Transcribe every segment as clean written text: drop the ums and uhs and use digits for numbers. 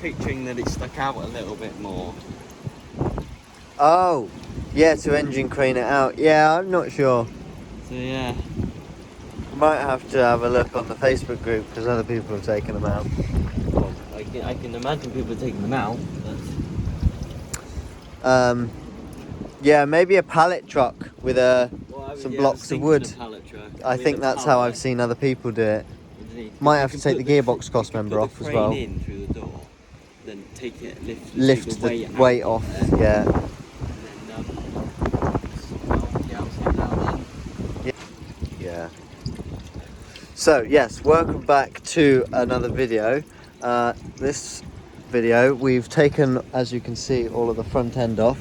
picturing that it stuck out a little bit more. Oh, yeah, to engine crane it out. Yeah, I'm not sure. So yeah. Might have to have a look on the Facebook group because other people have taken them out. Well, I can imagine people taking them out, but... Yeah, maybe a pallet truck with some blocks of wood. I think that's how I've seen other people do it. Might have to take the gearbox cross member off as well. In through the door, then take it, lift the weight off. Yeah. Yeah. So yes, welcome back to another video. This video we've taken, as you can see, all of the front end off.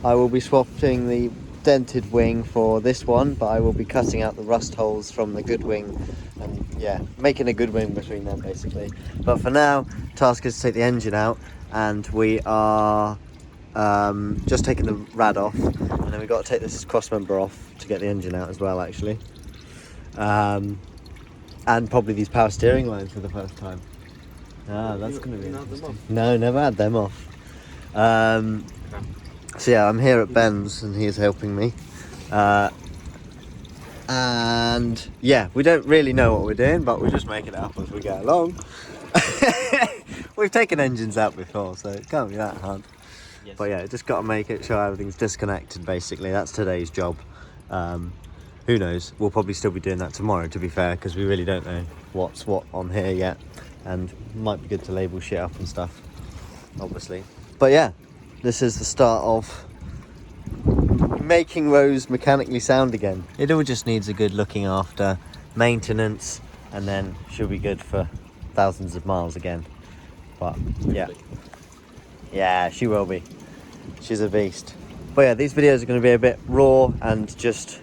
I will be swapping the dented wing for this one, but I will be cutting out the rust holes from the good wing and yeah, making a good wing between them basically. But for now, task is to take the engine out, and we are just taking the rad off, and then we've got to take this cross member off to get the engine out as well actually. And probably these power steering lines for the first time. That's going to be interesting. No, never had them off. So yeah, I'm here at Ben's and he is helping me. And yeah, we don't really know what we're doing, but we're just making it up as we go along. We've taken engines out before, so it can't be that hard. Yes. But yeah, just got to make it sure everything's disconnected basically. That's today's job. Who knows, we'll probably still be doing that tomorrow, to be fair, because we really don't know what's what on here yet, and might be good to label shit up and stuff, obviously. But yeah, this is the start of making Rose mechanically sound again. It all just needs a good looking after, maintenance, and then she'll be good for thousands of miles again. But yeah, she will be. She's a beast. But yeah, these videos are going to be a bit raw and just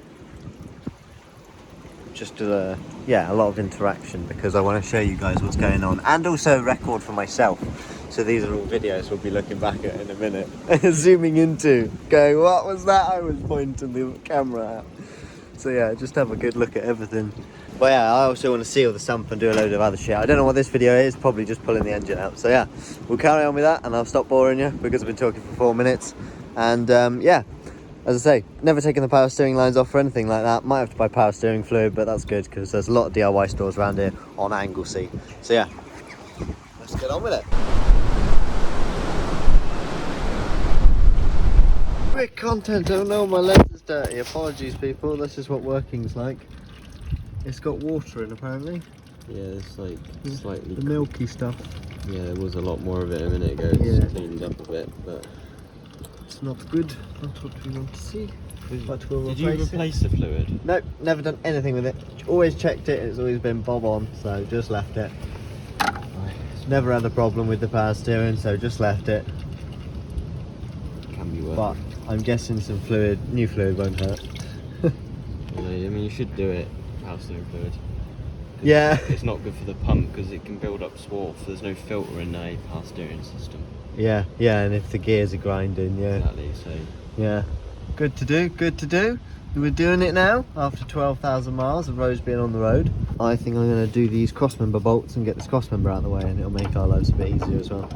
yeah, a lot of interaction, because I want to show you guys what's going on, and also record for myself. So these are all videos we'll be looking back at in a minute, zooming into, going, what was that I was pointing the camera at? So yeah, just have a good look at everything. But yeah, I also want to seal the sump and do a load of other shit. I don't know what this video is, probably just pulling the engine out. So yeah, we'll carry on with that, and I'll stop boring you because I've been talking for 4 minutes. And yeah, as I say, never taken the power steering lines off or anything like that. Might have to buy power steering fluid, but that's good because there's a lot of DIY stores around here on Anglesey. So yeah, let's get on with it. Quick content. Oh no, my lens is dirty. Apologies, people. This is what working's like. It's got water in, apparently. Yeah, it's like slightly... the milky stuff. Yeah, there was a lot more of it a minute ago. It's cleaned up a bit, but... it's not good. Not what we want to see. But we'll Did you replace the fluid? Nope, never done anything with it. Always checked it. It's always been bob on, so just left it. Never had a problem with the power steering, so just left it. Can be worse. But I'm guessing some fluid, new fluid won't hurt. I mean, you should do it, power steering fluid. Yeah. It's not good for the pump because it can build up swarf. There's no filter in a power steering system. Yeah, and if the gears are grinding, yeah. Exactly, so... yeah. Good to do, good to do. We're doing it now, after 12,000 miles of Rose being on the road. I think I'm going to do these crossmember bolts and get this crossmember out of the way, and it'll make our lives a bit easier as well.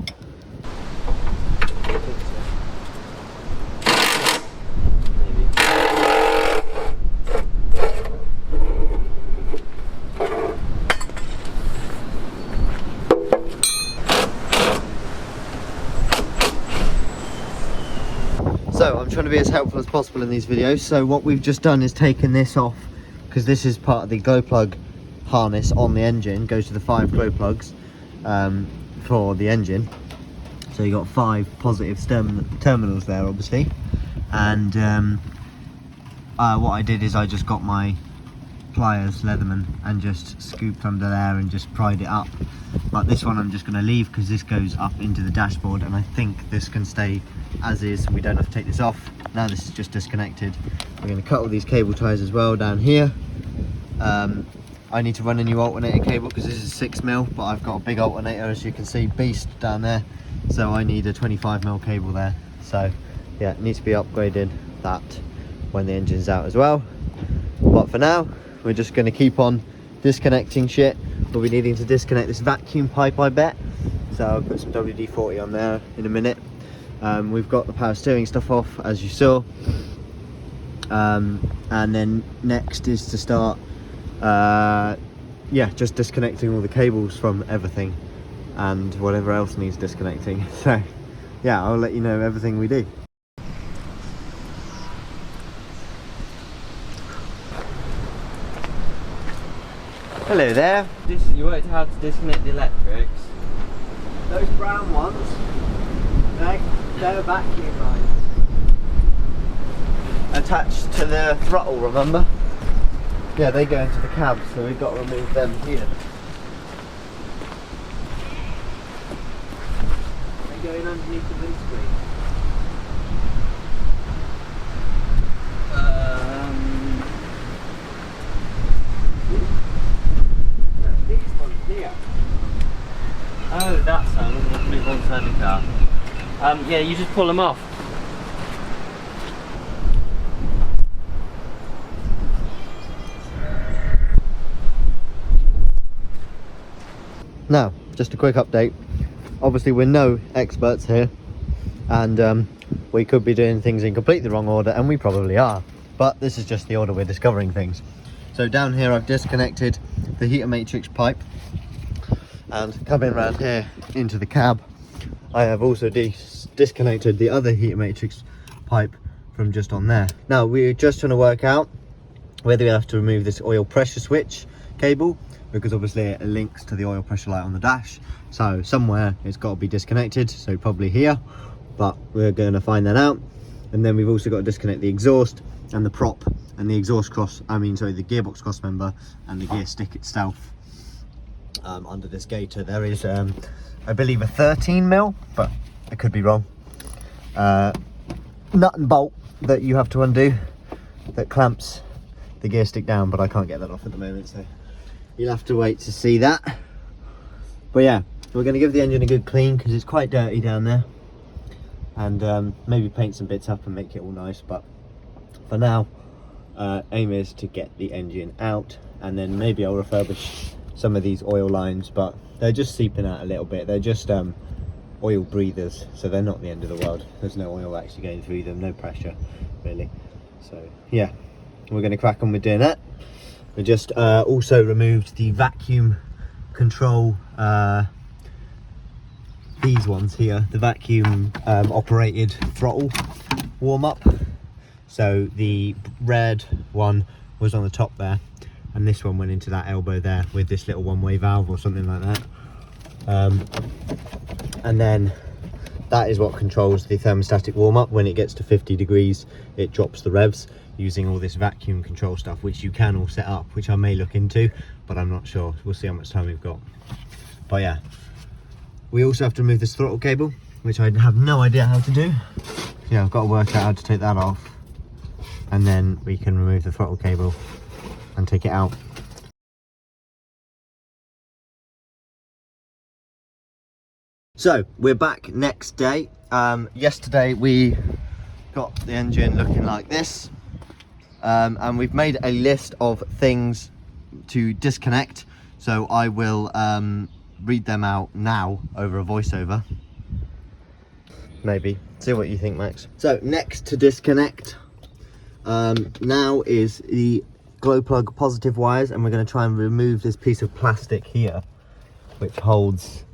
So I'm trying to be as helpful as possible in these videos. So what we've just done is taken this off, because this is part of the glow plug harness on the engine. Goes to the 5 glow plugs for the engine. So you got 5 positive terminals there, obviously. And what I did is I just got my pliers, Leatherman, and just scooped under there and just pried it up. But this one I'm just going to leave because this goes up into the dashboard, and I think this can stay as is. We don't have to take this off. Now this is just disconnected. We're going to cut all these cable ties as well down here. I need to run a new alternator cable because this is 6mm, but I've got a big alternator, as you can see, beast down there. So I need a 25mm cable there. So yeah, it needs to be upgraded that when the engine's out as well. But for now, we're just going to keep on disconnecting shit. We'll be needing to disconnect this vacuum pipe, I bet. so I'll put some WD-40 on there in a minute. We've got the power steering stuff off, as you saw, and then next is to start yeah, just disconnecting all the cables from everything and whatever else needs disconnecting. So yeah, I'll let you know everything we do. Hello there. You worked out how to disconnect the electrics. Those brown ones, they're vacuum lines attached to the throttle, remember? Yeah, they go into the cab, so we've got to remove them here. They're going underneath the windscreen. These ones here. Oh, that's how. Let's move on to the car. Yeah, you just pull them off. Now, just a quick update. Obviously, we're no experts here, and we could be doing things in completely the wrong order, and we probably are. But this is just the order we're discovering things. So down here, I've disconnected the heater matrix pipe, and coming around here into the cab, I have also disconnected the other heater matrix pipe from just on there. Now, we're just trying to work out whether we have to remove this oil pressure switch cable, because obviously it links to the oil pressure light on the dash, so somewhere it's got to be disconnected, so probably here, but we're going to find that out. And then we've also got to disconnect the exhaust and the prop and the exhaust cross, the gearbox cross member and the gear stick itself. Under this gator there is I believe a 13mm, but I could be wrong, nut and bolt that you have to undo that clamps the gear stick down, but I can't get that off at the moment, so you'll have to wait to see that. But yeah, we're going to give the engine a good clean because it's quite dirty down there, and maybe paint some bits up and make it all nice. But for now, aim is to get the engine out, and then maybe I'll refurbish some of these oil lines, but they're just seeping out a little bit. They're just oil breathers, so they're not the end of the world. There's no oil actually going through them, no pressure really. So yeah, we're going to crack on with doing that. We just also removed the vacuum control, these ones here, the vacuum operated throttle warm up. So the red one was on the top there, and this one went into that elbow there with this little one-way valve or something like that. And then that is what controls the thermostatic warm-up. When it gets to 50 degrees, it drops the revs using all this vacuum control stuff, which you can all set up, which I may look into, but I'm not sure. We'll see how much time we've got. But yeah, we also have to remove this throttle cable, which I have no idea how to do. Yeah, I've got to work out how to take that off, and then we can remove the throttle cable and take it out. So we're back next day. Yesterday we got the engine looking like this, and we've made a list of things to disconnect, so I will read them out now over a voiceover. Maybe see what you think, Max. So next to disconnect now is the glow plug positive wires, and we're going to try and remove this piece of plastic here which holds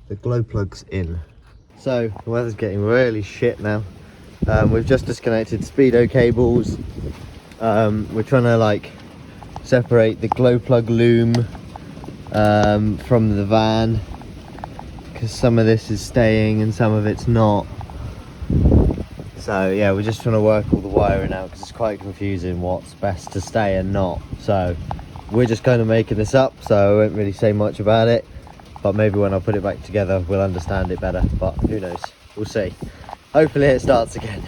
the glow plugs in. So the weather's getting really shit now. We've just disconnected speedo cables. We're trying to separate the glow plug loom from the van, because some of this is staying and some of it's not. So yeah, we're just trying to work all the wiring out because it's quite confusing what's best to stay and not. So we're just kind of making this up, so I won't really say much about it, but maybe when I put it back together we'll understand it better, but who knows, we'll see. Hopefully it starts again.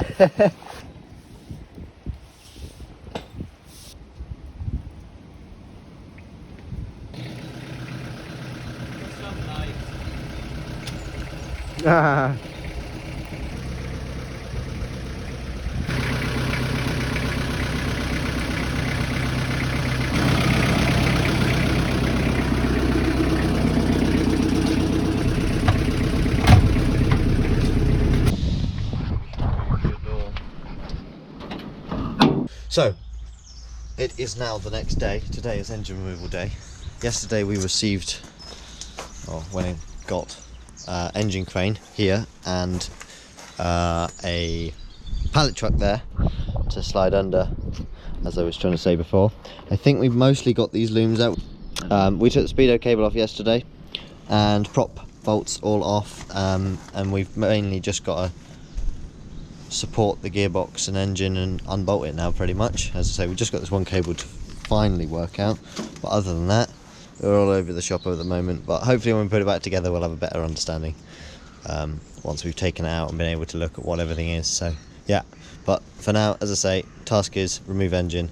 So, it is now the next day. Today is engine removal day. Yesterday we received, or when it got, engine crane here and a pallet truck there to slide under, as I was trying to say before. I think we've mostly got these looms out. We took the speedo cable off yesterday and prop bolts all off, and we've mainly just got to support the gearbox and engine and unbolt it now pretty much. As I say, we've just got this one cable to finally work out, but other than that we're all over the shop at the moment. But hopefully when we put it back together we'll have a better understanding once we've taken it out and been able to look at what everything is. So yeah, but for now, as I say, task is remove engine.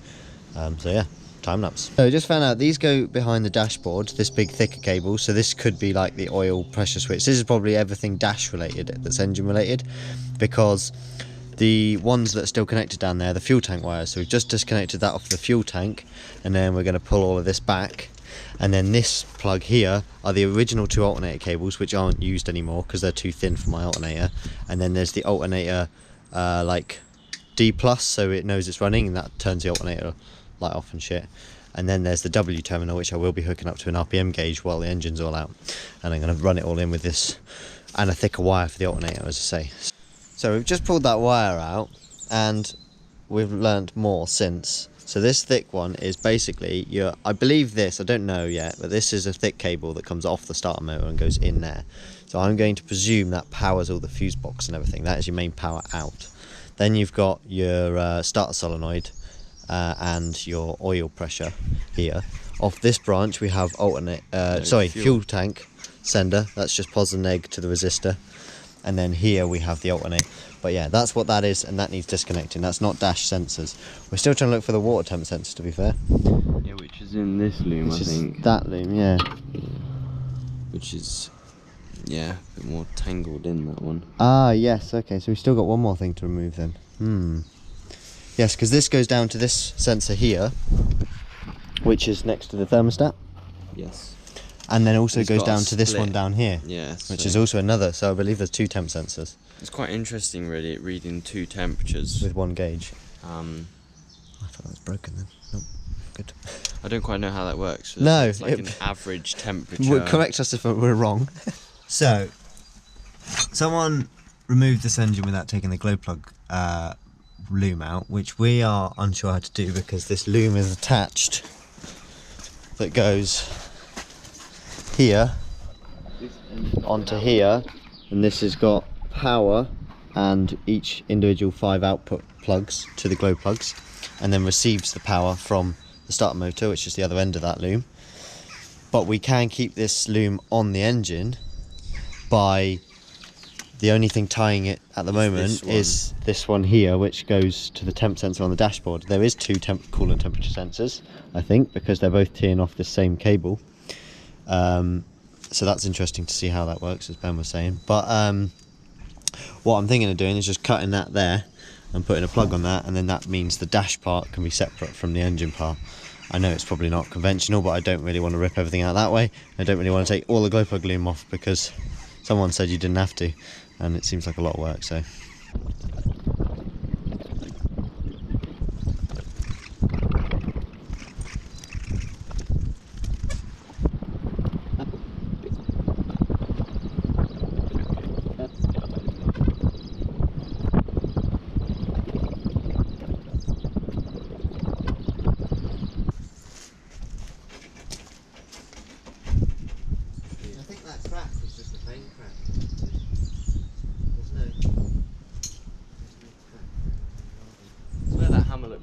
So yeah, time lapse. So I just found out these go behind the dashboard, this big thicker cable, so this could be like the oil pressure switch. This is probably everything dash related that's engine related, because the ones that are still connected down there, the fuel tank wires, so we've just disconnected that off the fuel tank, and then we're going to pull all of this back. And then this plug here are the original 2 alternator cables, which aren't used anymore because they're too thin for my alternator. And then there's the alternator like D+, so it knows it's running, and that turns the alternator light off and shit. And then there's the W terminal, which I will be hooking up to an RPM gauge while the engine's all out, and I'm going to run it all in with this and a thicker wire for the alternator, as I say. So we've just pulled that wire out and we've learned more since. So this thick one is basically I believe this, I don't know yet, but this is a thick cable that comes off the starter motor and goes in there. So I'm going to presume that powers all the fuse box and everything. That is your main power out. Then you've got your starter solenoid and your oil pressure here. Off this branch we have fuel tank sender. That's just pos and neg to the resistor. And then here we have the alternator. But yeah, that's what that is, and that needs disconnecting. That's not dash sensors. We're still trying to look for the water temp sensor, to be fair. Yeah, which is in this loom, I think. That loom, yeah. Which is, yeah, a bit more tangled in, that one. Ah, yes, okay, so we've still got one more thing to remove then. Yes, because this goes down to this sensor here, which is next to the thermostat. Yes. And then also It's goes got down a to this one split. down here, which is also another. So I believe there's 2 temp sensors. It's quite interesting, really, reading 2 temperatures. With 1 gauge. I thought that was broken then. Nope. Good. I don't quite know how that works. No, it's like an average temperature. Correct us if we're wrong. So, someone removed this engine without taking the glow plug loom out, which we are unsure how to do because this loom is attached that goes here onto here, and this has got power and each individual 5 output plugs to the glow plugs, and then receives the power from the starter motor, which is the other end of that loom. But we can keep this loom on the engine by the only thing tying it at the moment is this one here, which goes to the temp sensor on the dashboard. There is 2 coolant temperature sensors, I think, because they're both teeing off the same cable. So that's interesting to see how that works, as Ben was saying. But what I'm thinking of doing is just cutting that there and putting a plug on that, and then that means the dash part can be separate from the engine part. I know it's probably not conventional, but I don't really want to rip everything out that way. I don't really want to take all the glow plug loom off because someone said you didn't have to, and it seems like a lot of work, so.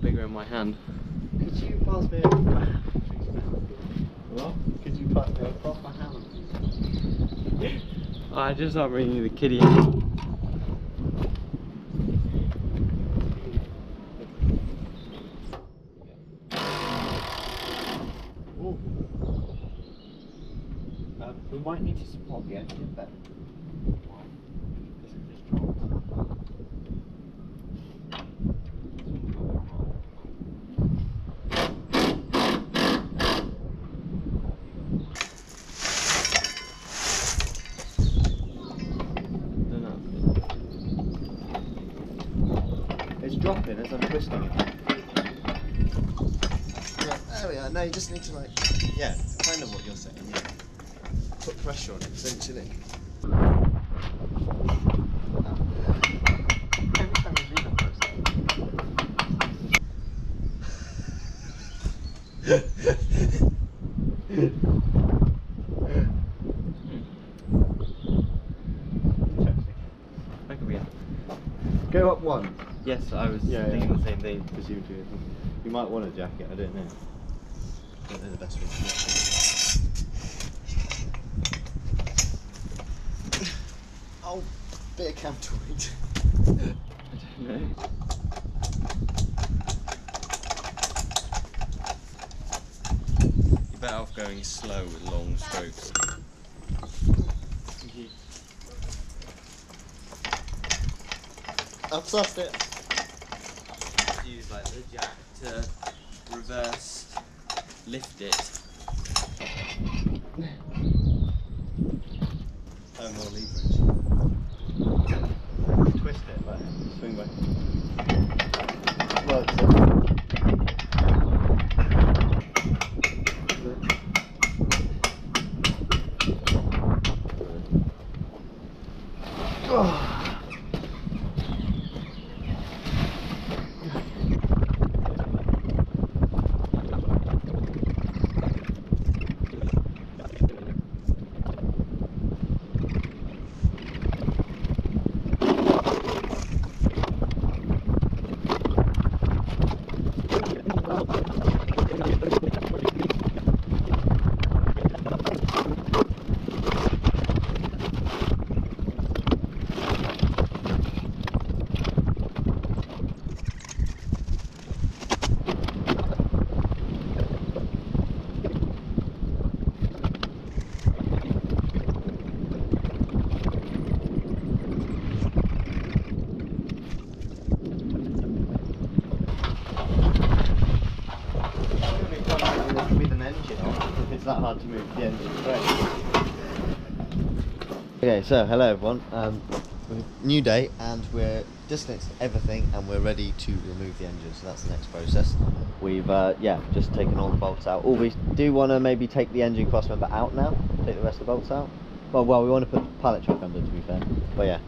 Bigger in my hand. Could you pass me a What? Could you pass me my hand? I just start bringing you the kiddie. We might need to support the engine better. It's dropping as I'm twisting it. There we are. No, you just need to like, yeah, kind of what you're saying. Yeah. Put pressure on it, essentially. Every time you leave a process. That could be it. Go up one. Yes, I was thinking the same thing. You might want a jacket, I don't know. I don't know the best way to do it. Oh, bit of counterweight. I don't know. You're better off going slow with long strokes. I've sussed it. Use like the jack to reverse lift it. Oh, more leverage. Twist it, like swing back. Well, it's that hard to move the engine. Okay, so hello everyone. New day, and we're disconnected everything, and we're ready to remove the engine. So that's the next process. We've just taken all the bolts out. Or we do want to maybe take the engine cross member out now. Take the rest of the bolts out. Well, we want to put the pallet truck under, to be fair. But yeah,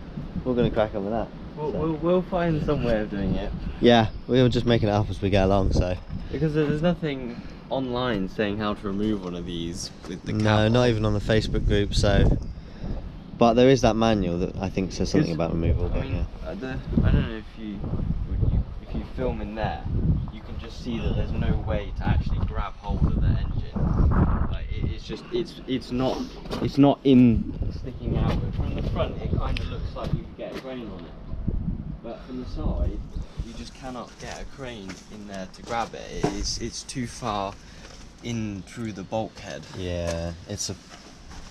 we're going to crack on with that. We'll find some way of doing it. Yeah, we're just making it up as we go along. So because there's nothing online saying how to remove one of these with the cap. No, not even on the Facebook group. So, but there is that manual that I think says something about removal. But yeah. I don't know if you film in there, you can just see that there's no way to actually grab hold of the engine. Like it's not in sticking out. But from the front, it kind of looks like you could get a crane on it. But from the side, you just cannot get a crane in there to grab it. It's too far in through the bulkhead. Yeah, it's a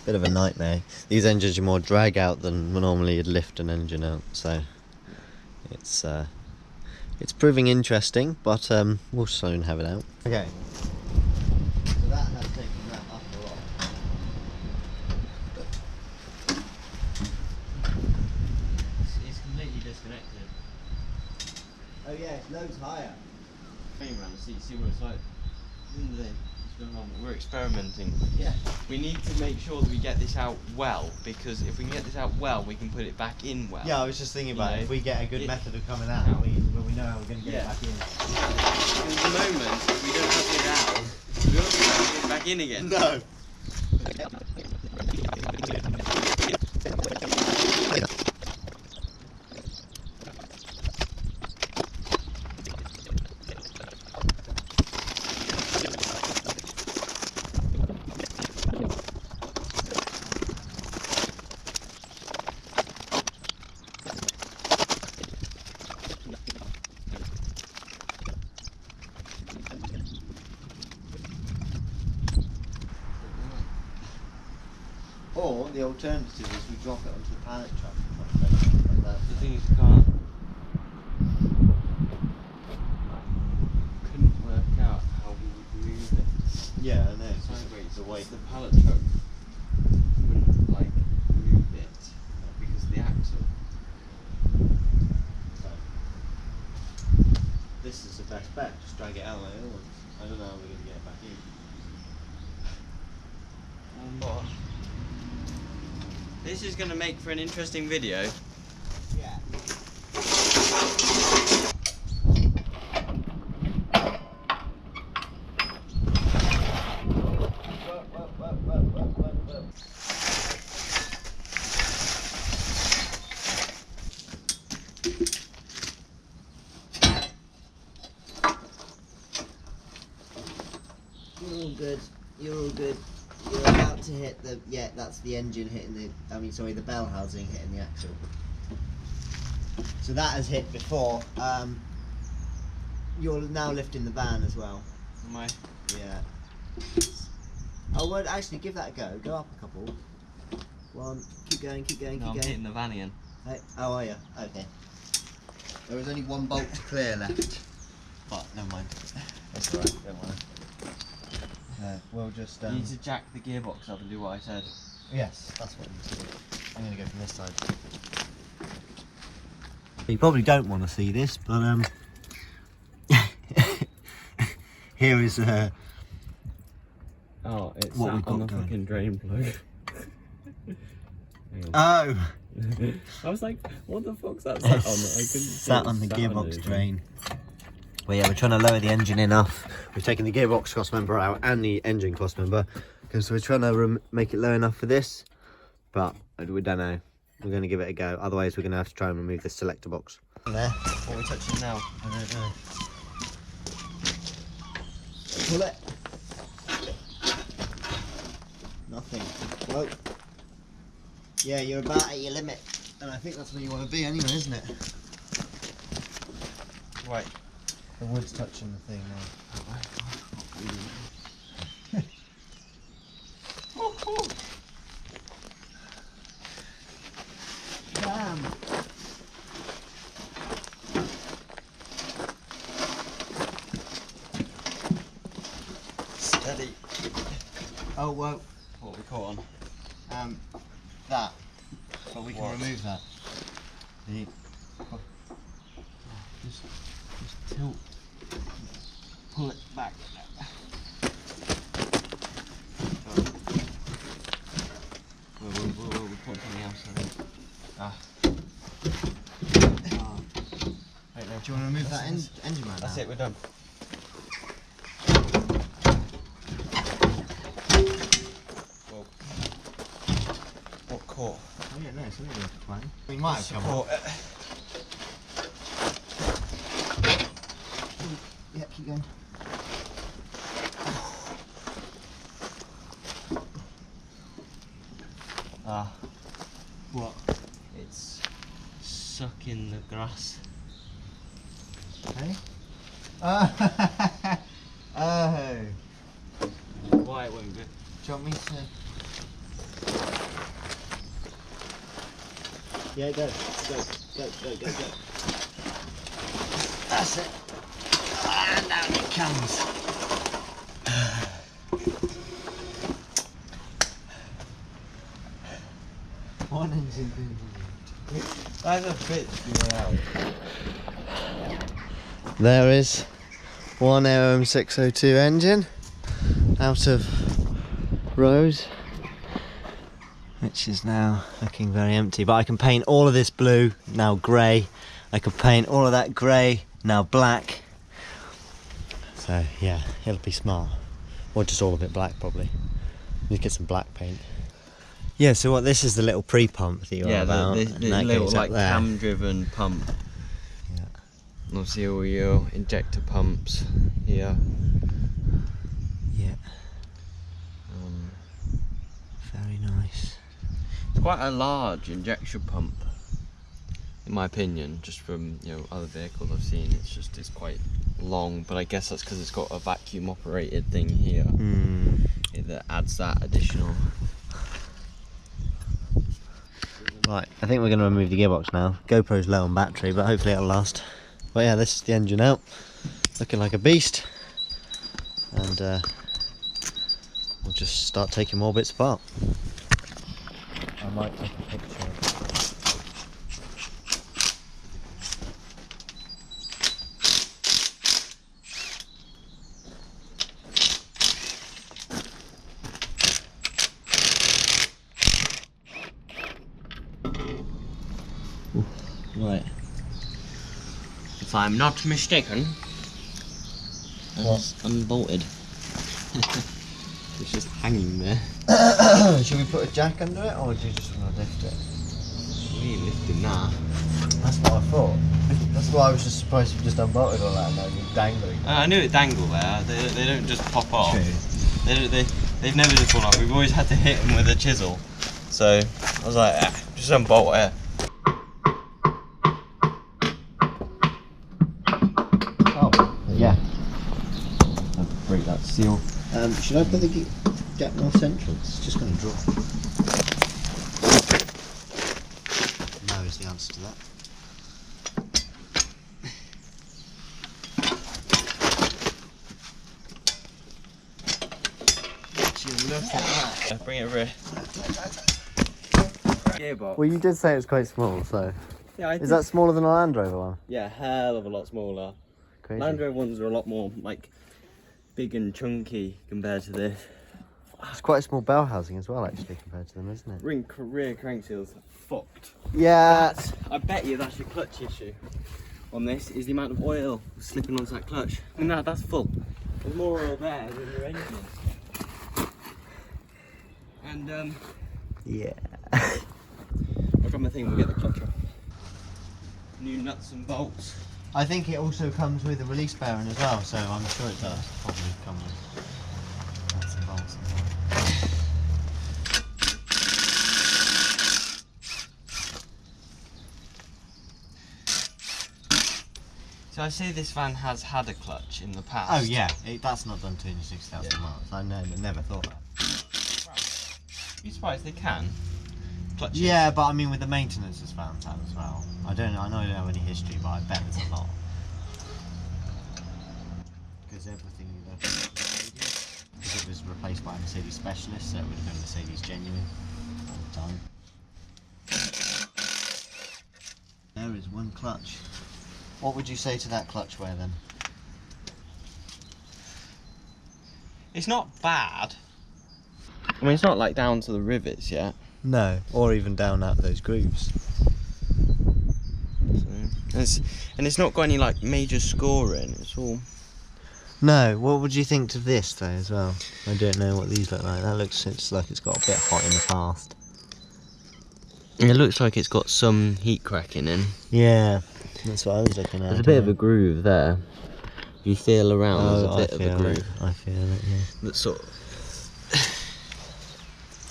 bit of a nightmare. These engines are more drag out than normally you'd lift an engine out, so it's proving interesting, but we'll soon have it out. Okay, so that has taken that up a lot. It's completely disconnected. Oh yeah, it's loads higher. Crane around, see what it's like. We're experimenting. Yeah. We need to make sure that we get this out well, because if we can get this out well, we can put it back in well. Yeah, I was just thinking about if we get a good method of coming out, we know how we're going to get it back in. At the moment, we don't have it out. We also have to get it back in again. No. Or the alternative is we drop it onto the pallet truck like that. The thing is, you can't. Couldn't work out how we would move it. Yeah, I know. It's Sideways. the weight. The pallet truck wouldn't like move it because of the axle. So, this is the best bet. Just drag it out like the other ones. I don't know how we're going to get it back in. This is going to make for an interesting video. Yeah. You're all good. You're all good. You're about to hit the, yeah, that's the engine hitting the, the bell housing hitting the axle. So that has hit before. You're now lifting the van as well. Am I? Yeah. Oh, well, actually, give that a go. Go up a couple. One. Keep going, keep going, No, keep I'm going. hitting the van again. Hey, oh, are you? Okay. There was only one bolt to clear left. But, never mind. That's alright, don't worry. We'll just... You need to jack the gearbox up and do what I said. Yes, that's what I need to do. I'm going to go from this side. You probably don't want to see this, but here is Oh, it's what sat we've on got the going. fucking drain plug. Oh! I was like, what the fuck's that sat on? I couldn't sat on the gearbox drain. Well, yeah, we're trying to lower the engine enough. We've taken the gearbox cross member out and the engine cross member because we're trying to make it low enough for this, but we don't know. We're going to give it a go. Otherwise, we're going to have to try and remove this selector box. There. What are we touching now? I don't know. Pull it. Nothing. Whoa. Yeah, you're about at your limit, and I think that's where you want to be anyway, isn't it? Right. The wood's touching the thing now. Damn. Steady. Oh, well, What are we caught on? that. But we can What? remove that. The Just tilt. Pull it back. We'll put something else on it. Right now. Do you want to remove that engine man? That's now? it, we're done. Well, what caught? Oh, yeah, no, it's only a plane. We might have come Support off. Yeah, keep going. What? It's sucking the grass. Hey? Oh. Oh. Why it won't go? Do you want me to? Yeah, go. Go. Go, go, go, go. That's it. And down it comes. One engine being removed. That's a bit out. There is one OM602 engine out of Rose, which is now looking very empty. But I can paint all of this blue, now grey. I can paint all of that grey, now black. So yeah, it'll be smart. Or just all of it black probably. Need to get some black paint. Yeah, so what, this is the little pre-pump that you're on about. the and that little goes up like there. cam-driven pump. Yeah. And obviously all your injector pumps here. Yeah. Very nice. It's quite a large injection pump, in my opinion, just from other vehicles I've seen. It's quite long, but I guess that's because it's got a vacuum operated thing here that adds that additional. Right, I think we're going to remove the gearbox now. GoPro's low on battery, but hopefully it'll last. But yeah, this is the engine out, looking like a beast, and we'll just start taking more bits apart. I might take a picture. Right. If I'm not mistaken, it's unbolted. It's just hanging there. Should we put a jack under it, or do you just want to lift it? We ain't lifting that. That's what I thought. That's why I was just surprised you just unbolted all that and now you're dangling. I knew it dangled there. They don't just pop off. True. They've never just fallen off. We've always had to hit them with a chisel. So I was like, just unbolt it. Oh, yeah. I'll break that seal. Should I put the gap more central? It's just going to drop. No is the answer to that. Bring it over here. Gearbox. Well, you did say it's quite small, so. Yeah, Is that smaller than a Land Rover one? Yeah, hell of a lot smaller. Crazy. Land Rover ones are a lot more like big and chunky compared to this. It's quite a small bell housing as well, actually, compared to them, isn't it? Rear crank seals fucked. Yeah. I bet you that's your clutch issue on this, is the amount of oil slipping onto that clutch. I mean, that's full. There's more oil there than your engine is. And Yeah. I've got my thing, we'll get the clutch off. New nuts and bolts. I think it also comes with a release bearing as well, so I'm sure it does probably come with nuts and bolts as well. So I say this van has had a clutch in the past. Oh yeah, that's not done 260,000 miles. I never thought that. You're surprised they can. Clutches. Yeah, but I mean with the maintenance it's found that as well. I know I don't know any history, but I bet there's a lot. Because everything you look at because it was replaced by a Mercedes specialist, so it would have been Mercedes genuine all the time. There is one clutch. What would you say to that clutch wear then? It's not bad. I mean, it's not like down to the rivets yet. No, or even down out those grooves. So, and it's not got any like major scoring. It's all. No, what would you think to this though as well? I don't know what these look like. That looks like it's got a bit hot in the past. It looks like it's got some heat cracking in. Yeah, that's what I was looking at. There's a bit of a groove there. If you feel around, there's a bit of a groove. I feel it, yeah. That's sort of.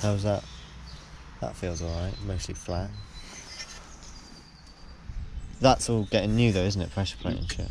How's that? That feels alright, mostly flat. That's all getting new though, isn't it? Pressure plate and shit.